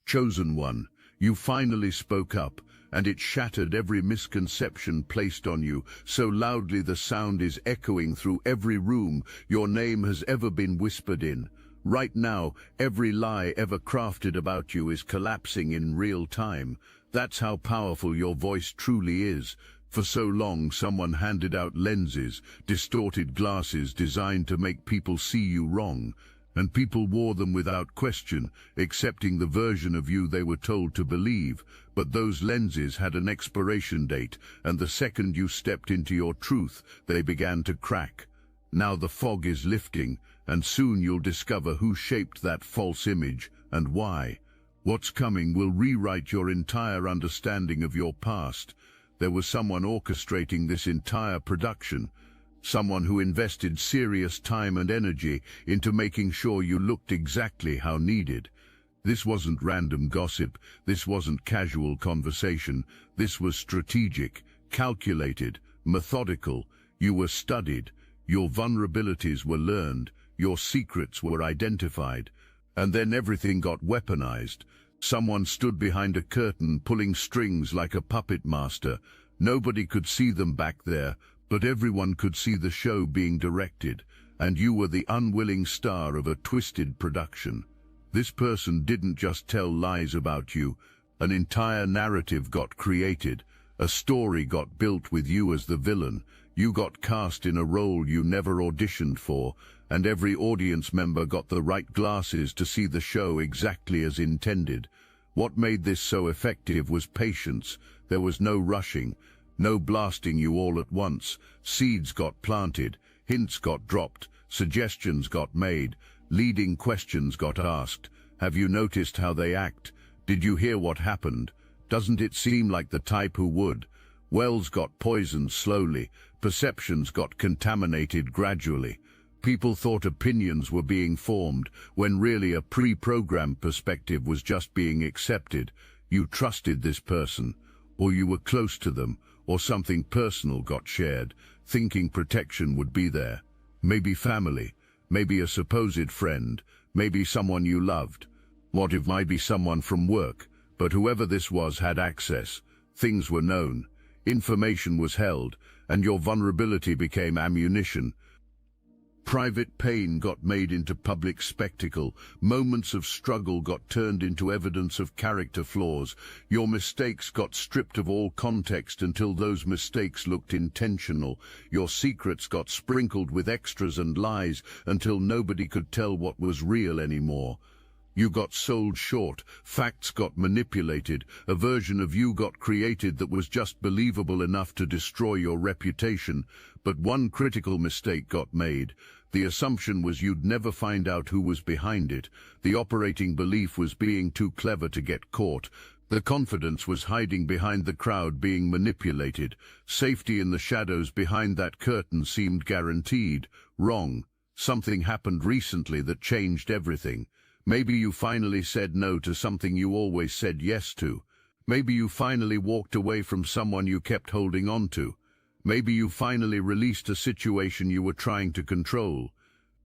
Chosen one, you finally spoke up, and it shattered every misconception placed on you, so loudly the sound is echoing through every room your name has ever been whispered in. Right now, every lie ever crafted about you is collapsing in real time. That's how powerful your voice truly is. For so long, someone handed out lenses, distorted glasses designed to make people see you wrong. And people wore them without question, accepting the version of you they were told to believe. But those lenses had an expiration date, and the second you stepped into your truth, they began to crack. Now the fog is lifting, and soon you'll discover who shaped that false image and why. What's coming will rewrite your entire understanding of your past. There was someone orchestrating this entire production. Someone who invested serious time and energy into making sure you looked exactly how needed. This wasn't random gossip, this wasn't casual conversation, this was strategic, calculated, methodical. You were studied, your vulnerabilities were learned, your secrets were identified, and then everything got weaponized. Someone stood behind a curtain pulling strings like a puppet master. Nobody could see them back there, but everyone could see the show being directed, and you were the unwilling star of a twisted production. This person didn't just tell lies about you. An entire narrative got created. A story got built with you as the villain. You got cast in a role you never auditioned for, and every audience member got the right glasses to see the show exactly as intended. What made this so effective was patience. There was no rushing. No blasting you all at once. Seeds got planted, hints got dropped, suggestions got made, leading questions got asked. Have you noticed how they act? Did you hear what happened? Doesn't it seem like the type who would? Wells got poisoned slowly, perceptions got contaminated gradually. People thought opinions were being formed, when really a pre-programmed perspective was just being accepted. You trusted this person, or you were close to them, or something personal got shared, thinking protection would be there. Maybe family, maybe a supposed friend, maybe someone you loved. What if might be someone from work? But whoever this was had access. Things were known. Information was held, and your vulnerability became ammunition. Private pain got made into public spectacle. Moments of struggle got turned into evidence of character flaws. Your mistakes got stripped of all context until those mistakes looked intentional. Your secrets got sprinkled with extras and lies until nobody could tell what was real anymore. You got sold short, facts got manipulated, a version of you got created that was just believable enough to destroy your reputation. But one critical mistake got made. The assumption was you'd never find out who was behind it. The operating belief was being too clever to get caught. The confidence was hiding behind the crowd being manipulated. Safety in the shadows behind that curtain seemed guaranteed. Wrong. Something happened recently that changed everything. Maybe you finally said no to something you always said yes to. Maybe you finally walked away from someone you kept holding on to. Maybe you finally released a situation you were trying to control.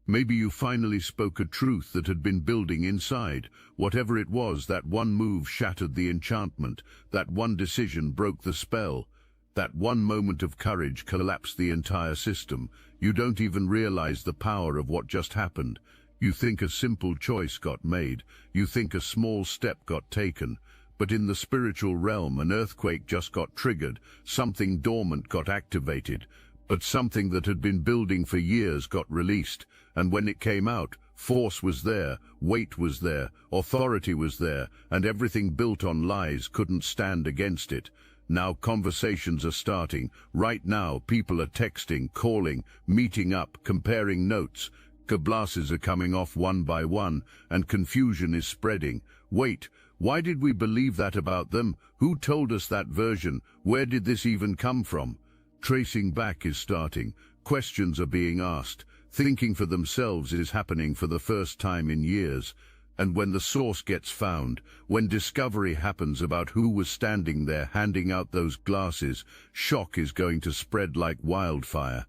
Maybe you finally spoke a truth that had been building inside. Whatever it was, that one move shattered the enchantment. That one decision broke the spell. That one moment of courage collapsed the entire system. You don't even realize the power of what just happened. You think a simple choice got made. You think a small step got taken. But in the spiritual realm, an earthquake just got triggered. Something dormant got activated. But something that had been building for years got released. And when it came out, force was there, weight was there, authority was there, and everything built on lies couldn't stand against it. Now conversations are starting. Right now, people are texting, calling, meeting up, comparing notes. Glasses are coming off one by one, and confusion is spreading. Wait, why did we believe that about them? Who told us that version? Where did this even come from? Tracing back is starting. Questions are being asked. Thinking for themselves is happening for the first time in years. And when the source gets found, when discovery happens about who was standing there handing out those glasses, shock is going to spread like wildfire.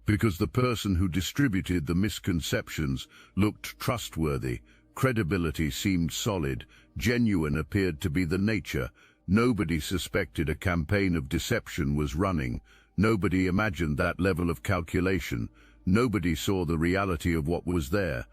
Because the person who distributed the misconceptions looked trustworthy, Credibility seemed solid, genuine appeared to be the nature. Nobody suspected a campaign of deception was running. Nobody imagined that level of calculation. Nobody saw the reality of what was there.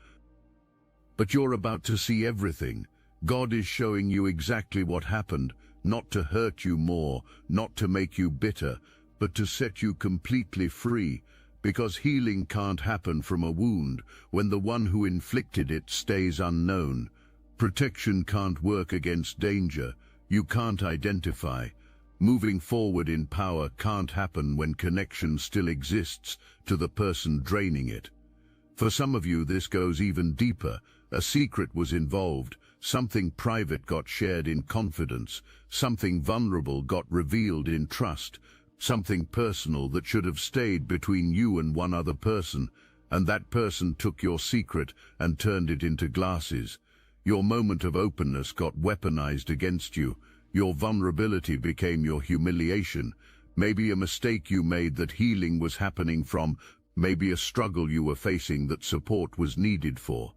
But you're about to see everything. God is showing you exactly what happened, not to hurt you more, not to make you bitter, but to set you completely free. Because healing can't happen from a wound when the one who inflicted it stays unknown. Protection can't work against danger. You can't identify. Moving forward in power can't happen when connection still exists to the person draining it. For some of you, this goes even deeper. A secret was involved. Something private got shared in confidence. Something vulnerable got revealed in trust. Something personal that should have stayed between you and one other person, and that person took your secret and turned it into glasses. Your moment of openness got weaponized against you. Your vulnerability became your humiliation. Maybe a mistake you made that healing was happening from. Maybe a struggle you were facing that support was needed for.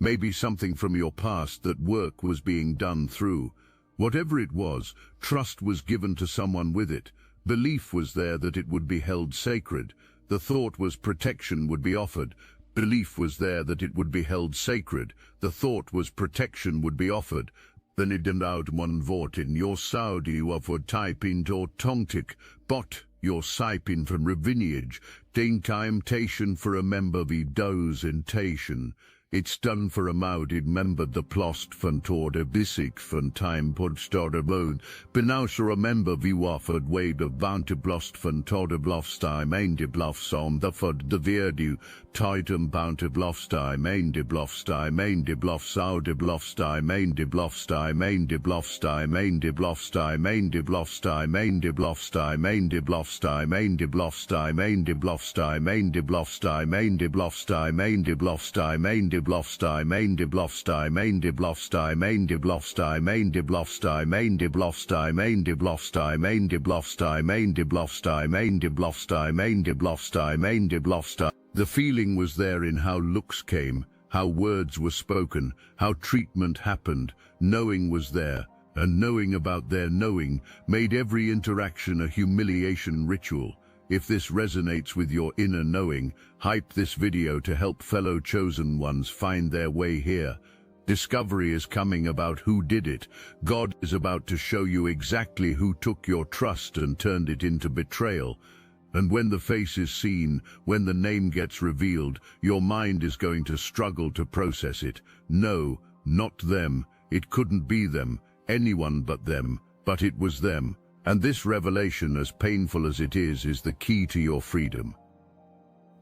Maybe something from your past that work was being done through. Whatever it was, trust was given to someone with it. Belief was there that it would be held sacred. The thought was protection would be offered. Belief was there that it would be held sacred. The thought was protection would be offered. Then it out one vort in your Saudi of a type into tongtik, bot your sipin from revineage, den temptation for a member the does intation. It's done for a mouded member the plost van torde bisik van time podstade moon, benauser a member vi wafford wade of bounty blost van torde blofstime einde blofsom the fod de verdu, titan bounty blofstime einde blofstime einde blofsaude blofstime einde blofstime einde blofstime einde blofstime einde blofstime einde blofstime einde blofstime einde blofstime einde blofstime einde blofstime einde blofstime einde blofstime einde Blofstime, einde Blofstime, einde Blofstime, einde Blofstime, einde Blofstime, einde Blofstime, einde Blofstime, einde Blofstime, einde Blofstime, einde Blofstime, einde Blofstime, einde Blofstime. The feeling was there in how looks came, how words were spoken, how treatment happened. Knowing was there, and knowing about their knowing made every interaction a humiliation ritual. If this resonates with your inner knowing, hype this video to help fellow chosen ones find their way here. Discovery is coming about who did it. God is about to show you exactly who took your trust and turned it into betrayal. And when the face is seen, when the name gets revealed, your mind is going to struggle to process it. No, not them. It couldn't be them, anyone but them, but it was them. And this revelation, as painful as it is the key to your freedom.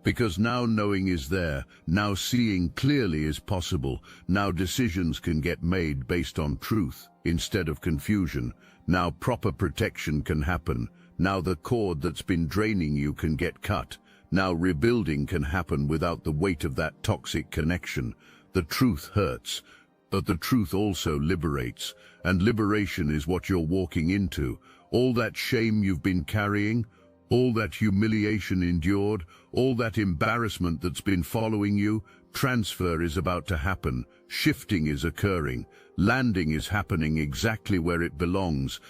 Because now knowing is there, now seeing clearly is possible, now decisions can get made based on truth instead of confusion, now proper protection can happen, now the cord that's been draining you can get cut, now rebuilding can happen without the weight of that toxic connection. The truth hurts, but the truth also liberates, and liberation is what you're walking into. All that shame you've been carrying, all that humiliation endured, all that embarrassment that's been following you, transfer is about to happen, shifting is occurring, landing is happening exactly where it belongs.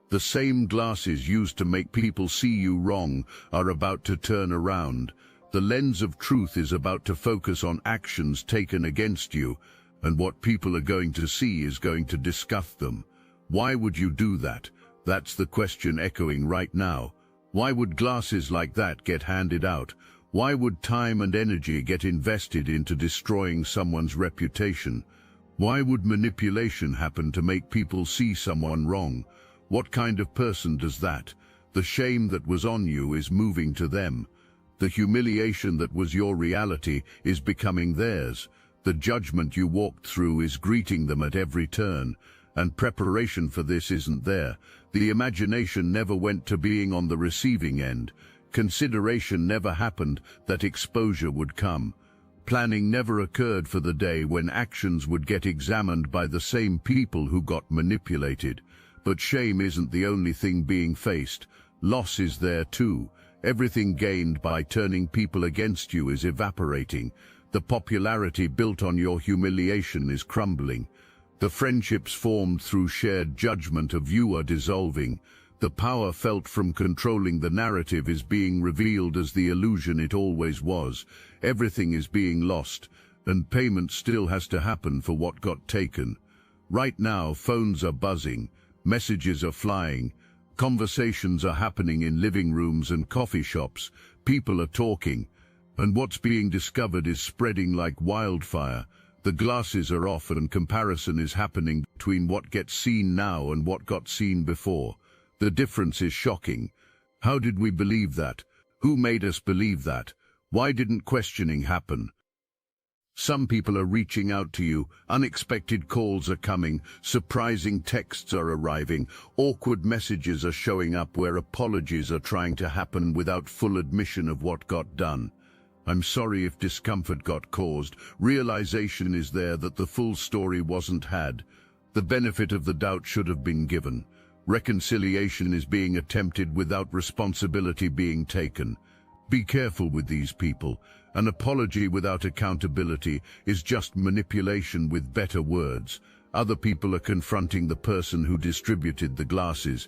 The same glasses used to make people see you wrong are about to turn around. The lens of truth is about to focus on actions taken against you, and what people are going to see is going to disgust them. Why would you do that? That's the question echoing right now. Why would glasses like that get handed out? Why would time and energy get invested into destroying someone's reputation? Why would manipulation happen to make people see someone wrong? What kind of person does that? The shame that was on you is moving to them. The humiliation that was your reality is becoming theirs. The judgment you walked through is greeting them at every turn. And preparation for this isn't there. The imagination never went to being on the receiving end. Consideration never happened that exposure would come. Planning never occurred for the day when actions would get examined by the same people who got manipulated. But shame isn't the only thing being faced. Loss is there too. Everything gained by turning people against you is evaporating. The popularity built on your humiliation is crumbling. The friendships formed through shared judgment of you are dissolving. The power felt from controlling the narrative is being revealed as the illusion it always was. Everything is being lost, and payment still has to happen for what got taken. Right now, phones are buzzing, messages are flying, conversations are happening in living rooms and coffee shops, people are talking, and what's being discovered is spreading like wildfire. The glasses are off and comparison is happening between what gets seen now and what got seen before. The difference is shocking. How did we believe that? Who made us believe that? Why didn't questioning happen? Some people are reaching out to you, unexpected calls are coming, surprising texts are arriving, awkward messages are showing up where apologies are trying to happen without full admission of what got done. I'm sorry if discomfort got caused. Realization is there that the full story wasn't had. The benefit of the doubt should have been given. Reconciliation is being attempted without responsibility being taken. Be careful with these people. An apology without accountability is just manipulation with better words. Other people are confronting the person who distributed the glasses.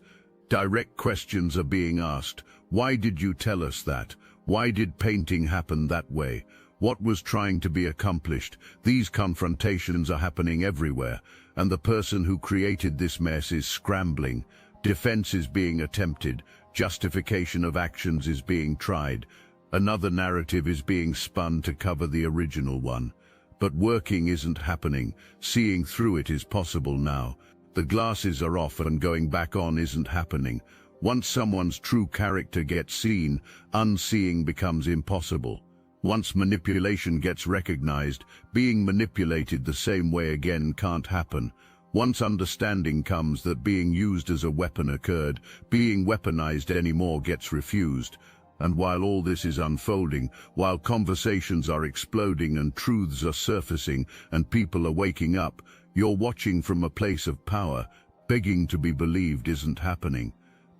Direct questions are being asked. Why did you tell us that? Why did painting happen that way? What was trying to be accomplished? These confrontations are happening everywhere, and the person who created this mess is scrambling. Defense is being attempted. Justification of actions is being tried. Another narrative is being spun to cover the original one. But working isn't happening. Seeing through it is possible now. The glasses are off and going back on isn't happening. Once someone's true character gets seen, unseeing becomes impossible. Once manipulation gets recognized, being manipulated the same way again can't happen. Once understanding comes that being used as a weapon occurred, being weaponized anymore gets refused. And while all this is unfolding, while conversations are exploding and truths are surfacing and people are waking up, you're watching from a place of power. Begging to be believed isn't happening.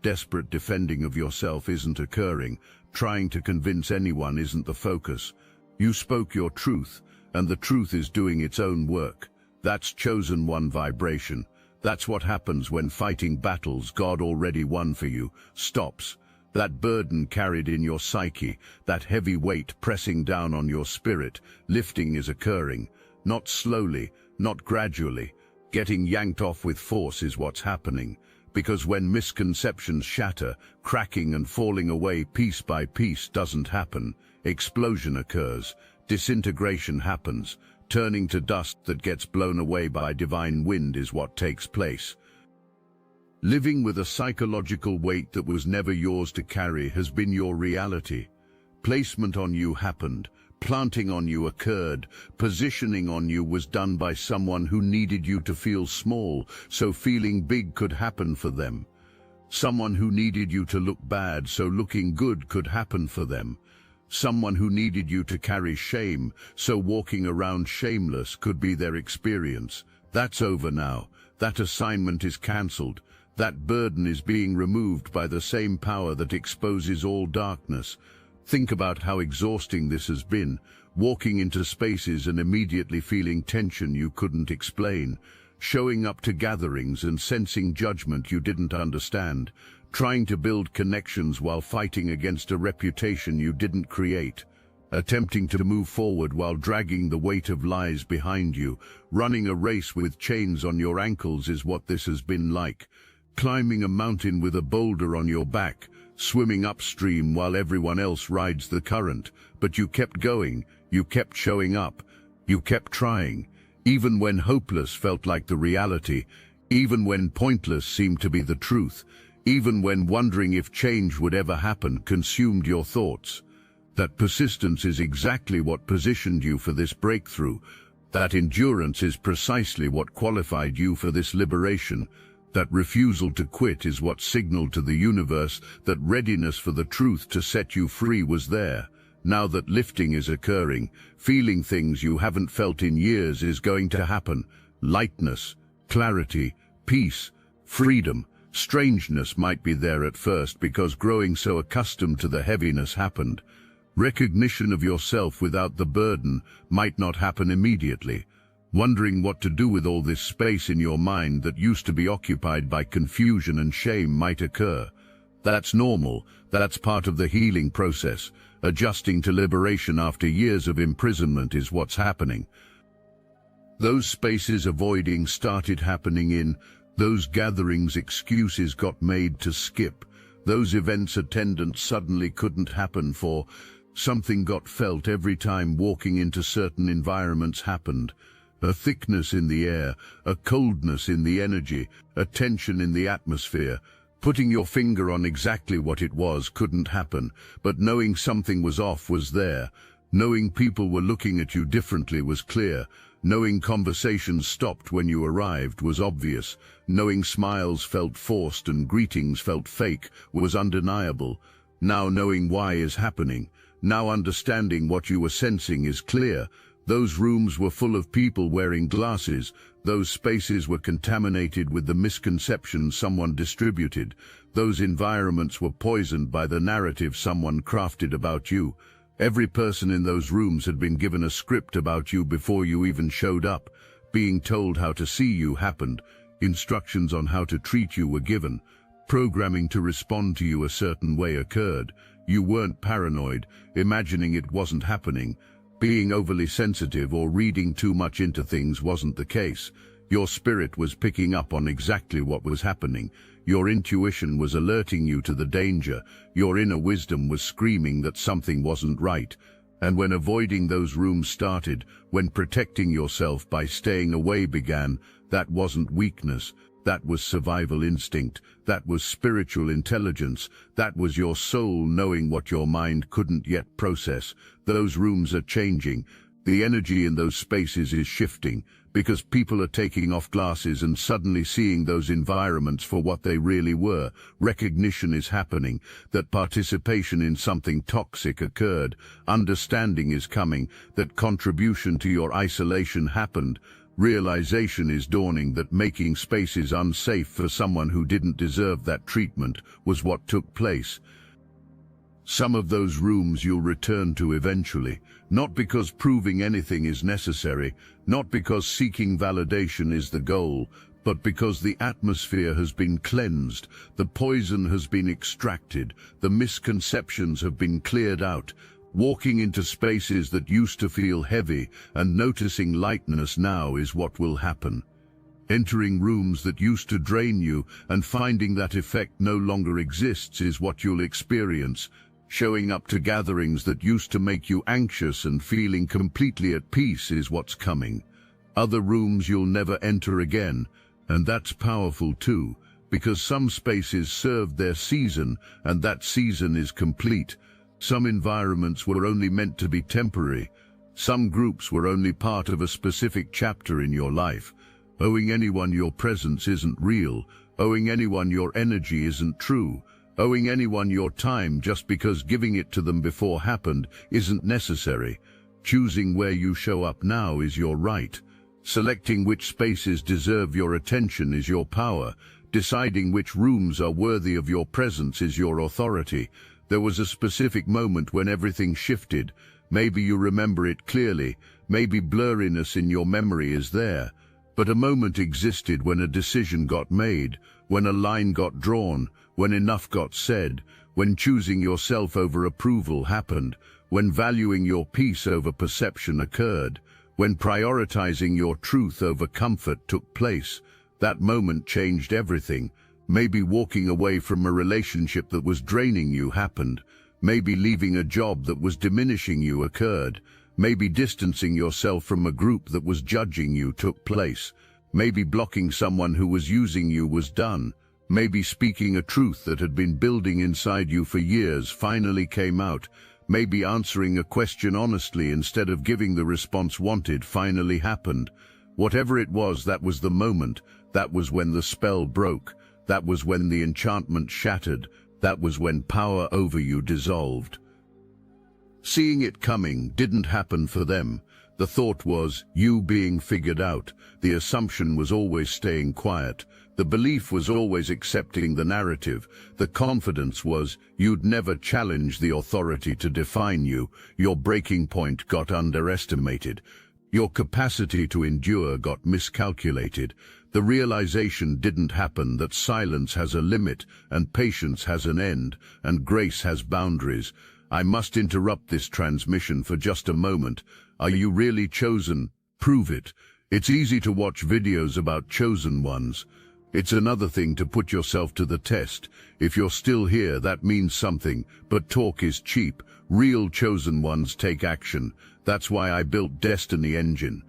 Desperate defending of yourself isn't occurring. Trying to convince anyone isn't the focus. You spoke your truth, and the truth is doing its own work. That's chosen one vibration. That's what happens when fighting battles God already won for you stops. That burden carried in your psyche, that heavy weight pressing down on your spirit, lifting is occurring. Not slowly, not gradually. Getting yanked off with force is what's happening. Because when misconceptions shatter, cracking and falling away piece by piece doesn't happen. Explosion occurs. Disintegration happens. Turning to dust that gets blown away by divine wind is what takes place. Living with a psychological weight that was never yours to carry has been your reality. Placement on you happened. Planting on you occurred. Positioning on you was done by someone who needed you to feel small, so feeling big could happen for them. Someone who needed you to look bad, so looking good could happen for them. Someone who needed you to carry shame, so walking around shameless could be their experience. That's over now. That assignment is cancelled. That burden is being removed by the same power that exposes all darkness. Think about how exhausting this has been, walking into spaces and immediately feeling tension you couldn't explain, showing up to gatherings and sensing judgment you didn't understand, trying to build connections while fighting against a reputation you didn't create, attempting to move forward while dragging the weight of lies behind you. Running a race with chains on your ankles is what this has been like. Climbing a mountain with a boulder on your back, swimming upstream while everyone else rides the current. But you kept going, you kept showing up, you kept trying, even when hopeless felt like the reality, even when pointless seemed to be the truth, even when wondering if change would ever happen consumed your thoughts. That persistence is exactly what positioned you for this breakthrough. That endurance is precisely what qualified you for this liberation. That refusal to quit is what signaled to the universe that readiness for the truth to set you free was there. Now that lifting is occurring, feeling things you haven't felt in years is going to happen. Lightness, clarity, peace, freedom. Strangeness might be there at first because growing so accustomed to the heaviness happened. Recognition of yourself without the burden might not happen immediately. Wondering what to do with all this space in your mind that used to be occupied by confusion and shame might occur. That's normal. That's part of the healing process. Adjusting to liberation after years of imprisonment is what's happening. Those spaces avoiding started happening in. Those gatherings excuses got made to skip. Those events attendance suddenly couldn't happen for. Something got felt every time walking into certain environments happened. A thickness in the air, a coldness in the energy, a tension in the atmosphere. Putting your finger on exactly what it was couldn't happen, but knowing something was off was there. Knowing people were looking at you differently was clear. Knowing conversations stopped when you arrived was obvious. Knowing smiles felt forced and greetings felt fake was undeniable. Now knowing why is happening. Now understanding what you were sensing is clear. Those rooms were full of people wearing glasses. Those spaces were contaminated with the misconceptions someone distributed. Those environments were poisoned by the narrative someone crafted about you. Every person in those rooms had been given a script about you before you even showed up. Being told how to see you happened. Instructions on how to treat you were given. Programming to respond to you a certain way occurred. You weren't paranoid, imagining it wasn't happening. Being overly sensitive or reading too much into things wasn't the case. Your spirit was picking up on exactly what was happening. Your intuition was alerting you to the danger. Your inner wisdom was screaming that something wasn't right. And when avoiding those rooms started, when protecting yourself by staying away began, that wasn't weakness. That was survival instinct. That was spiritual intelligence. That was your soul knowing what your mind couldn't yet process. Those rooms are changing. The energy in those spaces is shifting because people are taking off glasses and suddenly seeing those environments for what they really were. Recognition is happening, that participation in something toxic occurred. Understanding is coming, that contribution to your isolation happened. Realization is dawning that making spaces unsafe for someone who didn't deserve that treatment was what took place. Some of those rooms you'll return to eventually, not because proving anything is necessary, not because seeking validation is the goal, but because the atmosphere has been cleansed, the poison has been extracted, the misconceptions have been cleared out. Walking into spaces that used to feel heavy and noticing lightness now is what will happen. Entering rooms that used to drain you and finding that effect no longer exists is what you'll experience. Showing up to gatherings that used to make you anxious and feeling completely at peace is what's coming. Other rooms you'll never enter again, and that's powerful too, because some spaces served their season and that season is complete. Some environments were only meant to be temporary. Some groups were only part of a specific chapter in your life. Owing anyone your presence isn't real. Owing anyone your energy isn't true. Owing anyone your time just because giving it to them before happened isn't necessary. Choosing where you show up now is your right. Selecting which spaces deserve your attention is your power. Deciding which rooms are worthy of your presence is your authority. There was a specific moment when everything shifted. Maybe you remember it clearly. Maybe blurriness in your memory is there. But a moment existed when a decision got made, when a line got drawn, when enough got said, when choosing yourself over approval happened, when valuing your peace over perception occurred, when prioritizing your truth over comfort took place. That moment changed everything. Maybe walking away from a relationship that was draining you happened. Maybe leaving a job that was diminishing you occurred. Maybe distancing yourself from a group that was judging you took place. Maybe blocking someone who was using you was done. Maybe speaking a truth that had been building inside you for years finally came out. Maybe answering a question honestly instead of giving the response wanted finally happened. Whatever it was, that was the moment. That was when the spell broke. That was when the enchantment shattered. That was when power over you dissolved. Seeing it coming didn't happen for them. The thought was you being figured out. The assumption was always staying quiet. The belief was always accepting the narrative. The confidence was you'd never challenge the authority to define you. Your breaking point got underestimated. Your capacity to endure got miscalculated. The realization didn't happen that silence has a limit, and patience has an end, and grace has boundaries. I must interrupt this transmission for just a moment. Are you really chosen? Prove it. It's easy to watch videos about chosen ones. It's another thing to put yourself to the test. If you're still here, that means something, but talk is cheap. Real chosen ones take action. That's why I built Destiny Engine.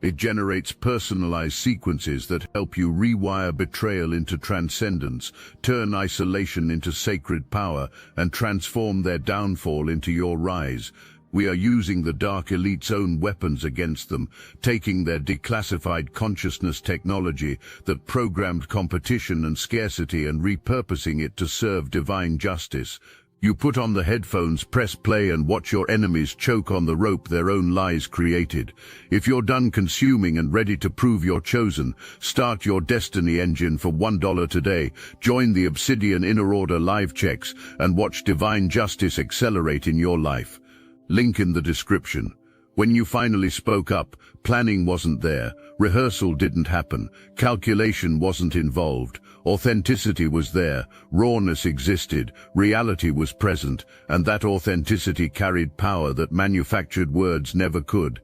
It generates personalized sequences that help you rewire betrayal into transcendence, turn isolation into sacred power, and transform their downfall into your rise. We are using the Dark Elite's own weapons against them, taking their declassified consciousness technology that programmed competition and scarcity and repurposing it to serve divine justice. You put on the headphones, press play, and watch your enemies choke on the rope their own lies created. If you're done consuming and ready to prove you're chosen, start your Destiny Engine for $1 today. Join the Obsidian Inner Order live checks and watch divine justice accelerate in your life. Link in the description. When you finally spoke up, planning wasn't there, rehearsal didn't happen, calculation wasn't involved, authenticity was there, rawness existed, reality was present, and that authenticity carried power that manufactured words never could.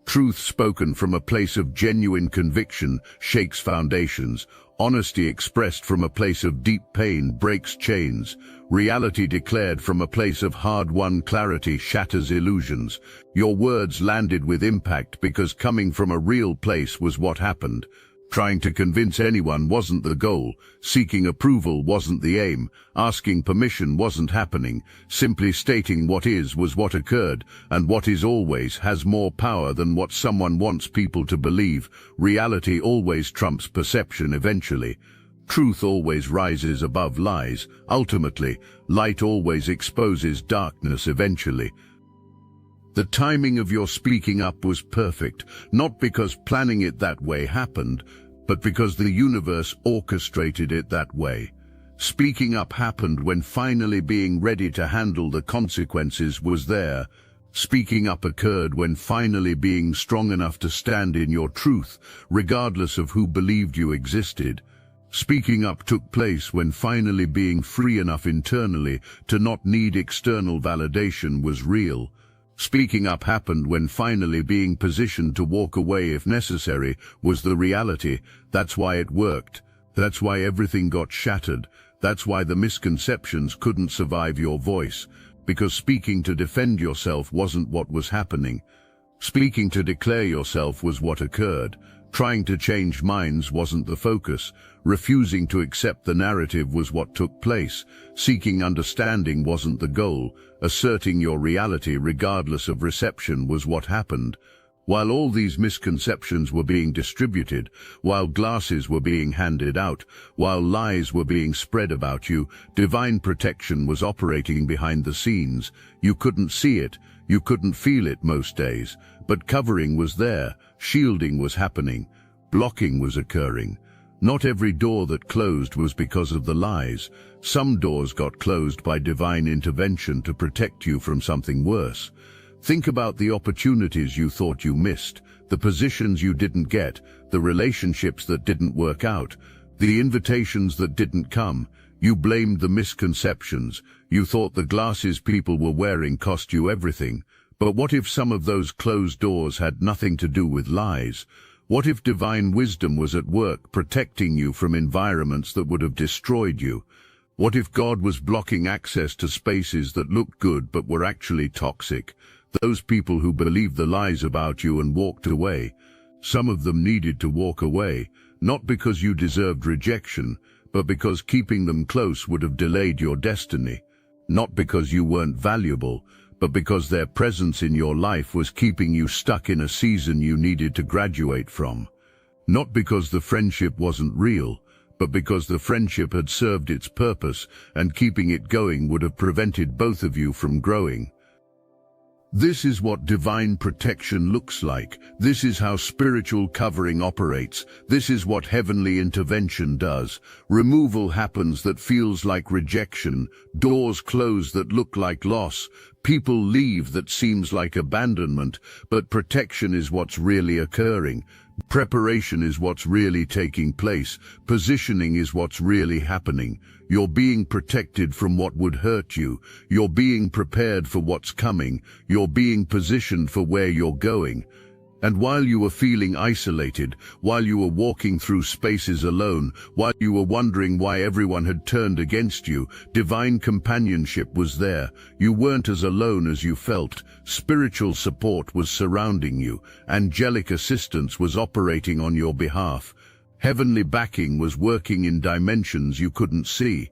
Truth spoken from a place of genuine conviction shakes foundations. Honesty expressed from a place of deep pain breaks chains. Reality declared from a place of hard-won clarity shatters illusions. Your words landed with impact because coming from a real place was what happened. Trying to convince anyone wasn't the goal. Seeking approval wasn't the aim. Asking permission wasn't happening. Simply stating what is was what occurred, and what is always has more power than what someone wants people to believe. Reality always trumps perception eventually. Truth always rises above lies. Ultimately, light always exposes darkness eventually. The timing of your speaking up was perfect, not because planning it that way happened, but because the universe orchestrated it that way. Speaking up happened when finally being ready to handle the consequences was there. Speaking up occurred when finally being strong enough to stand in your truth, regardless of who believed you existed. Speaking up took place when finally being free enough internally to not need external validation was real. Speaking up happened when finally being positioned to walk away if necessary was the reality. That's why it worked. That's why everything got shattered. That's why the misconceptions couldn't survive your voice. Because speaking to defend yourself wasn't what was happening. Speaking to declare yourself was what occurred. Trying to change minds wasn't the focus. Refusing to accept the narrative was what took place. Seeking understanding wasn't the goal. Asserting your reality regardless of reception was what happened. While all these misconceptions were being distributed, while glasses were being handed out, while lies were being spread about you, divine protection was operating behind the scenes. You couldn't see it, you couldn't feel it most days, but covering was there, shielding was happening, blocking was occurring. Not every door that closed was because of the lies. Some doors got closed by divine intervention to protect you from something worse. Think about the opportunities you thought you missed, the positions you didn't get, the relationships that didn't work out, the invitations that didn't come. You blamed the misconceptions. You thought the glasses people were wearing cost you everything. But what if some of those closed doors had nothing to do with lies? What if divine wisdom was at work protecting you from environments that would have destroyed you? What if God was blocking access to spaces that looked good but were actually toxic? Those people who believed the lies about you and walked away. Some of them needed to walk away, not because you deserved rejection, but because keeping them close would have delayed your destiny. Not because you weren't valuable, but because their presence in your life was keeping you stuck in a season you needed to graduate from. Not because the friendship wasn't real, but because the friendship had served its purpose, and keeping it going would have prevented both of you from growing. This is what divine protection looks like. This is how spiritual covering operates. This is what heavenly intervention does. Removal happens that feels like rejection. Doors close that look like loss. People leave that seems like abandonment. But protection is what's really occurring. Preparation is what's really taking place. Positioning is what's really happening. You're being protected from what would hurt you. You're being prepared for what's coming. You're being positioned for where you're going. And while you were feeling isolated, while you were walking through spaces alone, while you were wondering why everyone had turned against you, divine companionship was there. You weren't as alone as you felt. Spiritual support was surrounding you. Angelic assistance was operating on your behalf. Heavenly backing was working in dimensions you couldn't see.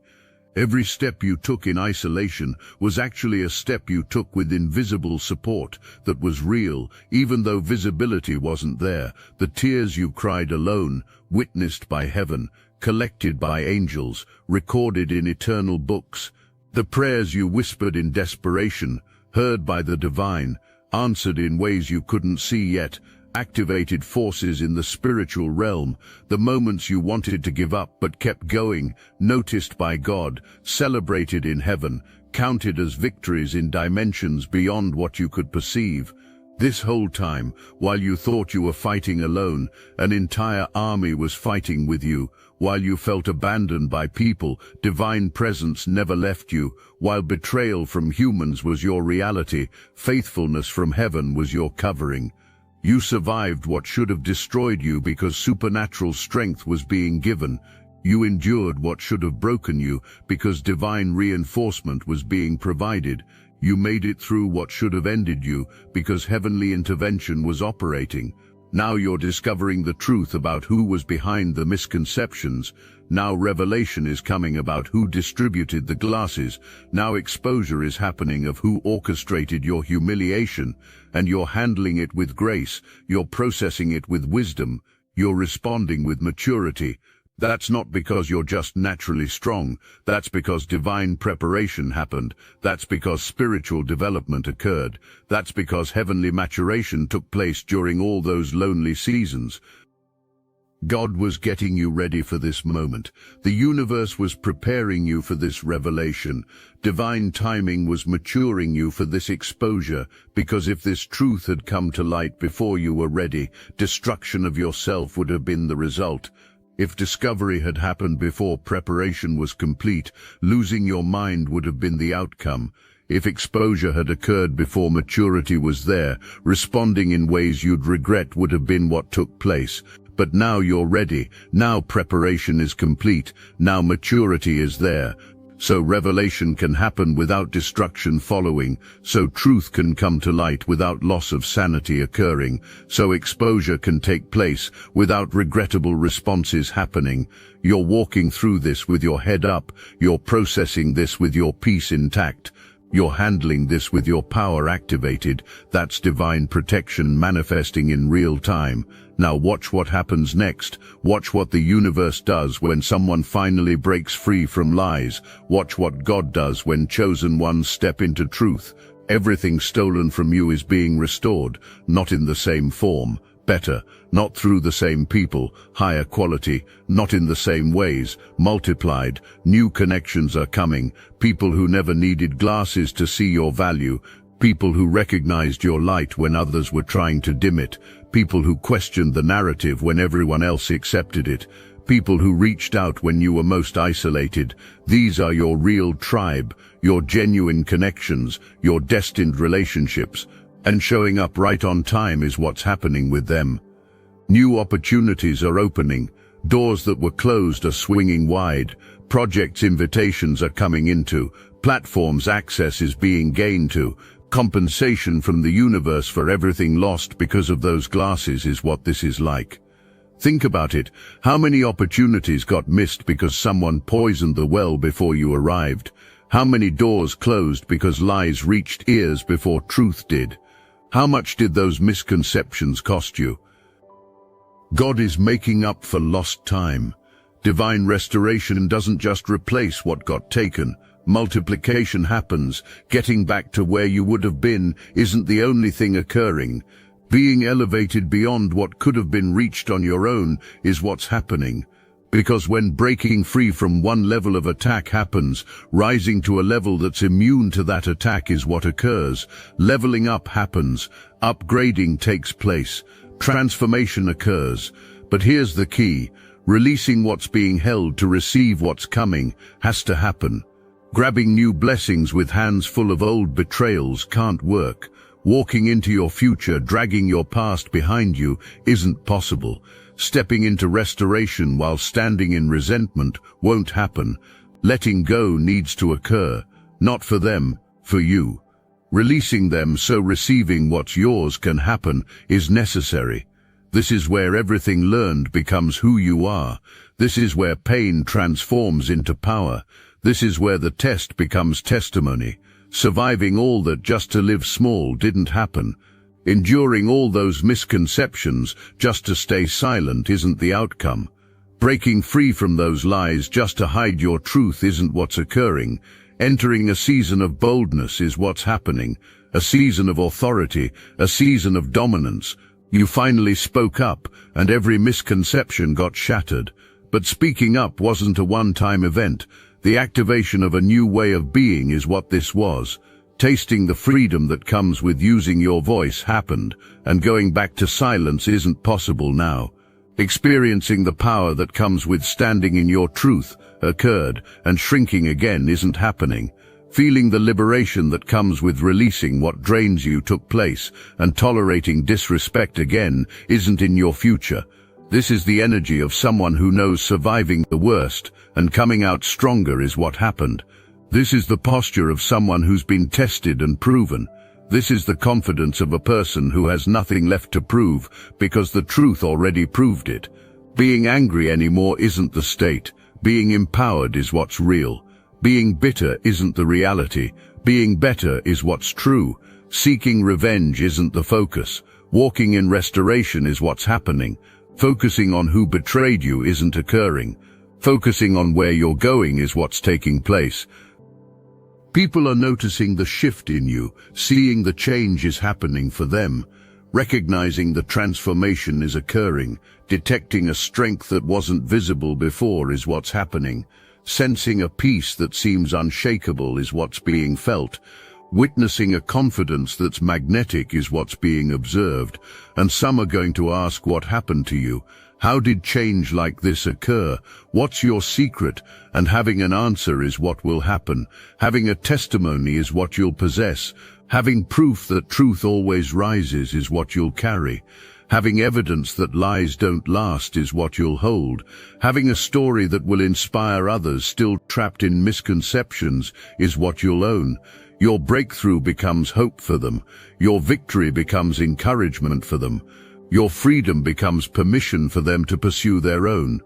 Every step you took in isolation was actually a step you took with invisible support that was real, even though visibility wasn't there. The tears you cried alone, witnessed by heaven, collected by angels, recorded in eternal books. The prayers you whispered in desperation, heard by the divine, answered in ways you couldn't see yet, activated forces in the spiritual realm. The moments you wanted to give up but kept going, noticed by God, celebrated in heaven, counted as victories in dimensions beyond what you could perceive. This whole time, while you thought you were fighting alone, an entire army was fighting with you. While you felt abandoned by people, divine presence never left you. While betrayal from humans was your reality, faithfulness from heaven was your covering. You survived what should have destroyed you because supernatural strength was being given. You endured what should have broken you because divine reinforcement was being provided. You made it through what should have ended you because heavenly intervention was operating. Now you're discovering the truth about who was behind the misconceptions. Now revelation is coming about who distributed the glasses. Now exposure is happening of who orchestrated your humiliation. And you're handling it with grace. You're processing it with wisdom. You're responding with maturity. That's not because you're just naturally strong. That's because divine preparation happened. That's because spiritual development occurred. That's because heavenly maturation took place during all those lonely seasons. God was getting you ready for this moment. The universe was preparing you for this revelation. Divine timing was maturing you for this exposure, because if this truth had come to light before you were ready, destruction of yourself would have been the result. If discovery had happened before preparation was complete, losing your mind would have been the outcome. If exposure had occurred before maturity was there, responding in ways you'd regret would have been what took place. But now you're ready. Now preparation is complete. Now maturity is there. So revelation can happen without destruction following. So truth can come to light without loss of sanity occurring. So exposure can take place without regrettable responses happening. You're walking through this with your head up. You're processing this with your peace intact. You're handling this with your power activated. That's divine protection manifesting in real time. Now watch what happens next. Watch what the universe does when someone finally breaks free from lies. Watch what God does when chosen ones step into truth. Everything stolen from you is being restored, not in the same form. Better, not through the same people, higher quality, not in the same ways, multiplied. New connections are coming, people who never needed glasses to see your value, people who recognized your light when others were trying to dim it, people who questioned the narrative when everyone else accepted it, people who reached out when you were most isolated. These are your real tribe, your genuine connections, your destined relationships. And showing up right on time is what's happening with them. New opportunities are opening. Doors that were closed are swinging wide. Projects invitations are coming into. Platforms access is being gained to. Compensation from the universe for everything lost because of those glasses is what this is like. Think about it. How many opportunities got missed because someone poisoned the well before you arrived? How many doors closed because lies reached ears before truth did? How much did those misconceptions cost you? God is making up for lost time. Divine restoration doesn't just replace what got taken. multiplication happens. Getting back to where you would have been isn't the only thing occurring. Being elevated beyond what could have been reached on your own is what's happening. Because when breaking free from one level of attack happens, rising to a level that's immune to that attack is what occurs. Leveling up happens, upgrading takes place, transformation occurs. But here's the key: releasing what's being held to receive what's coming has to happen. Grabbing new blessings with hands full of old betrayals can't work. Walking into your future, dragging your past behind you, isn't possible. Stepping into restoration while standing in resentment won't happen. Letting go needs to occur, not for them, for you. Releasing them so receiving what's yours can happen is necessary. This is where everything learned becomes who you are. This is where pain transforms into power. This is where the test becomes testimony. Surviving all that just to live small didn't happen. Enduring all those misconceptions just to stay silent isn't the outcome. Breaking free from those lies just to hide your truth isn't what's occurring. Entering a season of boldness is what's happening. A season of authority, a season of dominance. You finally spoke up, and every misconception got shattered. But speaking up wasn't a one-time event. The activation of a new way of being is what this was. Tasting the freedom that comes with using your voice happened, and going back to silence isn't possible now. Experiencing the power that comes with standing in your truth occurred, and shrinking again isn't happening. Feeling the liberation that comes with releasing what drains you took place, and tolerating disrespect again isn't in your future. This is the energy of someone who knows surviving the worst and coming out stronger is what happened. This is the posture of someone who's been tested and proven. This is the confidence of a person who has nothing left to prove because the truth already proved it. Being angry anymore isn't the state. Being empowered is what's real. Being bitter isn't the reality. Being better is what's true. Seeking revenge isn't the focus. Walking in restoration is what's happening. Focusing on who betrayed you isn't occurring. Focusing on where you're going is what's taking place. People are noticing the shift in you, seeing the change is happening for them, recognizing the transformation is occurring, detecting a strength that wasn't visible before is what's happening, sensing a peace that seems unshakable is what's being felt, witnessing a confidence that's magnetic is what's being observed, and some are going to ask what happened to you. How did change like this occur? What's your secret? And having an answer is what will happen. Having a testimony is what you'll possess. Having proof that truth always rises is what you'll carry. Having evidence that lies don't last is what you'll hold. Having a story that will inspire others still trapped in misconceptions is what you'll own. Your breakthrough becomes hope for them. Your victory becomes encouragement for them. Your freedom becomes permission for them to pursue their own.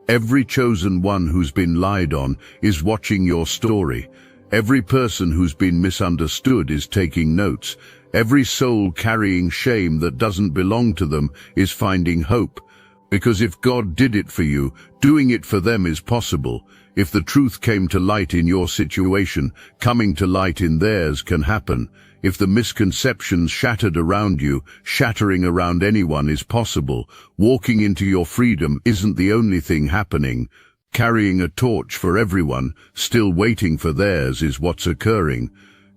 Every chosen one who's been lied on is watching your story. Every person who's been misunderstood is taking notes. Every soul carrying shame that doesn't belong to them is finding hope. Because if God did it for you, doing it for them is possible. If the truth came to light in your situation, coming to light in theirs can happen. If the misconceptions shattered around you, shattering around anyone is possible. Walking into your freedom isn't the only thing happening. Carrying a torch for everyone, still waiting for theirs is what's occurring.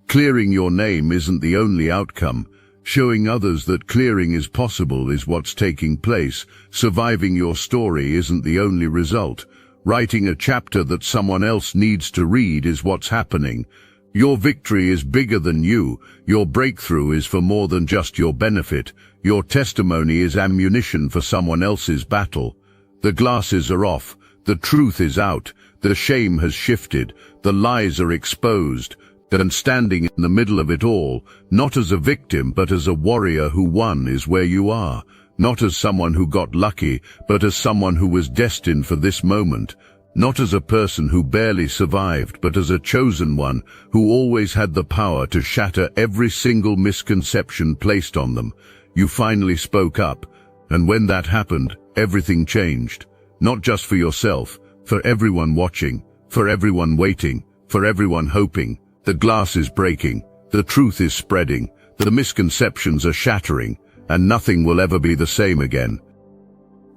Clearing your name isn't the only outcome. Showing others that clearing is possible is what's taking place. Surviving your story isn't the only result. Writing a chapter that someone else needs to read is what's happening. Your victory is bigger than you. Your breakthrough is for more than just your benefit. Your testimony is ammunition for someone else's battle. The glasses are off. The truth is out. The shame has shifted. The lies are exposed. And standing in the middle of it all, not as a victim but as a warrior who won, is where you are. Not as someone who got lucky, but as someone who was destined for this moment. Not as a person who barely survived, but as a chosen one who always had the power to shatter every single misconception placed on them. You finally spoke up, and when that happened, everything changed. Not just for yourself, for everyone watching, for everyone waiting, For everyone hoping, the glass is breaking, the truth is spreading, the misconceptions are shattering, and nothing will ever be the same again.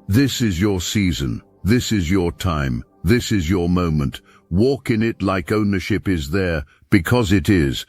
This is your season, this is your time, this is your moment. Walk in it like ownership is there, because it is.